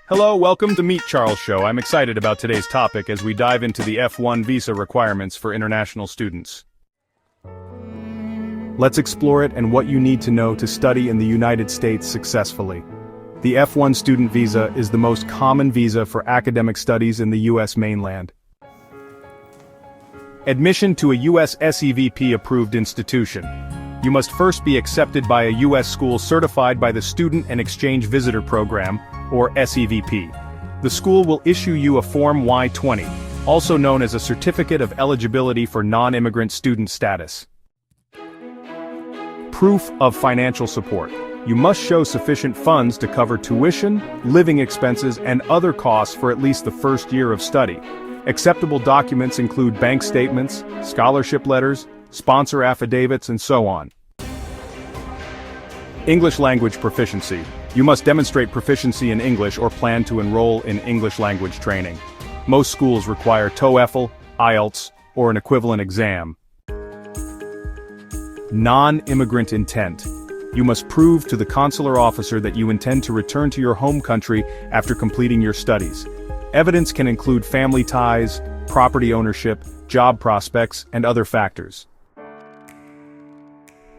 Hello, welcome to Meet Charles Show. I'm excited about today's topic as we dive into the F-1 visa requirements for international students. Let's explore it and what you need to know to study in the United States successfully. The F-1 student visa is the most common visa for academic studies in the U.S. mainland. Admission to a U.S. SEVP-approved institution. You must first be accepted by a U.S. school certified by the Student and Exchange Visitor Program, or SEVP. The school will issue you a Form Y-20, also known as a Certificate of Eligibility for Non-Immigrant Student Status. Proof of financial support. You must show sufficient funds to cover tuition, living expenses, and other costs for at least the first year of study. Acceptable documents include bank statements, scholarship letters, sponsor affidavits, and so on. English language proficiency. You must demonstrate proficiency in English or plan to enroll in English language training. Most schools require TOEFL, IELTS, or an equivalent exam. Non-immigrant intent. You must prove to the consular officer that you intend to return to your home country after completing your studies. Evidence can include family ties, property ownership, job prospects, and other factors.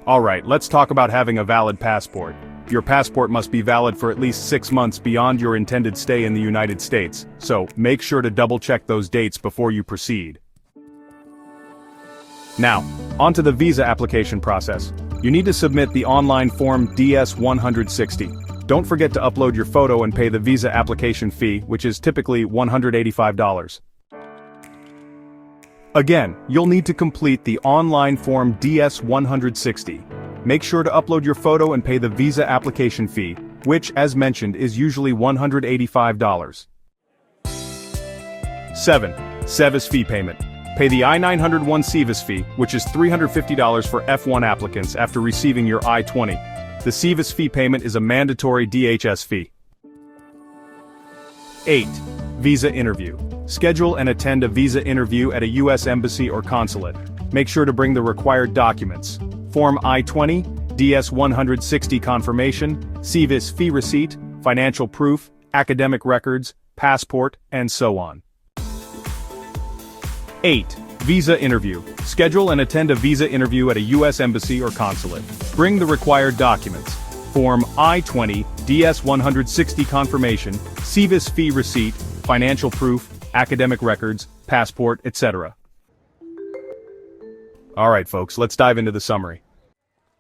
Alright, let's talk about having a valid passport. Your passport must be valid for at least 6 months beyond your intended stay in the United States, so make sure to double-check those dates before you proceed. Now, onto the visa application process. You need to submit the online form DS-160. Don't forget to upload your photo and pay the visa application fee, which is typically $185. Again, you'll need to complete the online form DS-160. Make sure to upload your photo and pay the visa application fee, which, as mentioned, is usually $185. 7. SEVIS Fee Payment. Pay the I-901 SEVIS fee, which is $350 for F-1 applicants after receiving your I-20. The SEVIS fee payment is a mandatory DHS fee. 8. Visa interview. Schedule and attend a visa interview at a U.S. embassy or consulate. Make sure to bring the required documents: Form I-20, DS-160 confirmation, SEVIS fee receipt, financial proof, academic records, passport, and so on. 8. Visa interview. Schedule and attend a visa interview at a U.S. embassy or consulate. Bring the required documents: Form I-20, DS-160 confirmation, SEVIS fee receipt, financial proof, academic records, passport, etc. Alright folks, let's dive into the summary.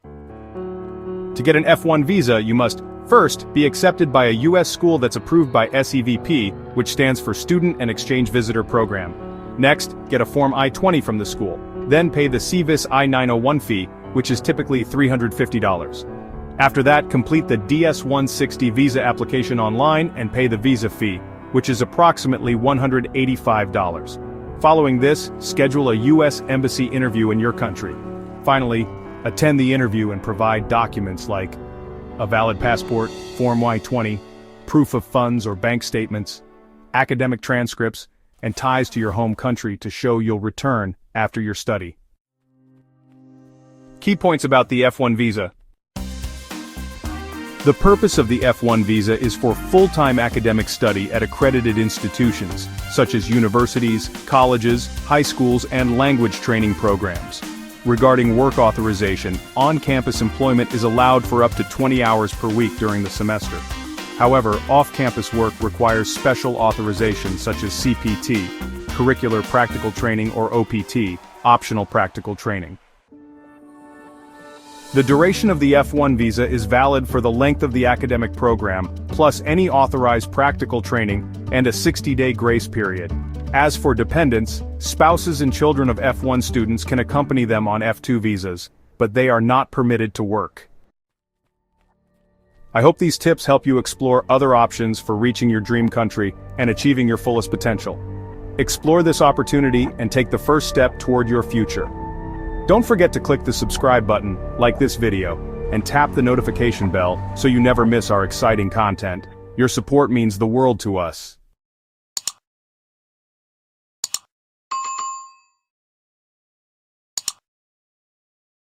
To get an F-1 visa, you must, first, be accepted by a U.S. school that's approved by SEVP, which stands for Student and Exchange Visitor Program. Next, get a Form I-20 from the school. Then pay the SEVIS I-901 fee, which is typically $350. After that, complete the DS-160 visa application online and pay the visa fee, which is approximately $185. Following this, schedule a U.S. embassy interview in your country. Finally, attend the interview and provide documents like a valid passport, Form Y-20, proof of funds or bank statements, academic transcripts, and ties to your home country to show you'll return after your study. Key points about the F-1 visa. The purpose of the F-1 visa is for full-time academic study at accredited institutions, such as universities, colleges, high schools, and language training programs. Regarding work authorization, on-campus employment is allowed for up to 20 hours per week during the semester. However, off-campus work requires special authorization such as CPT, Curricular Practical Training, or OPT, Optional Practical Training. The duration of the F-1 visa is valid for the length of the academic program, plus any authorized practical training, and a 60-day grace period. As for dependents, spouses and children of F-1 students can accompany them on F-2 visas, but they are not permitted to work. I hope these tips help you explore other options for reaching your dream country and achieving your fullest potential. Explore this opportunity and take the first step toward your future. Don't forget to click the subscribe button, like this video, and tap the notification bell so you never miss our exciting content. Your support means the world to us.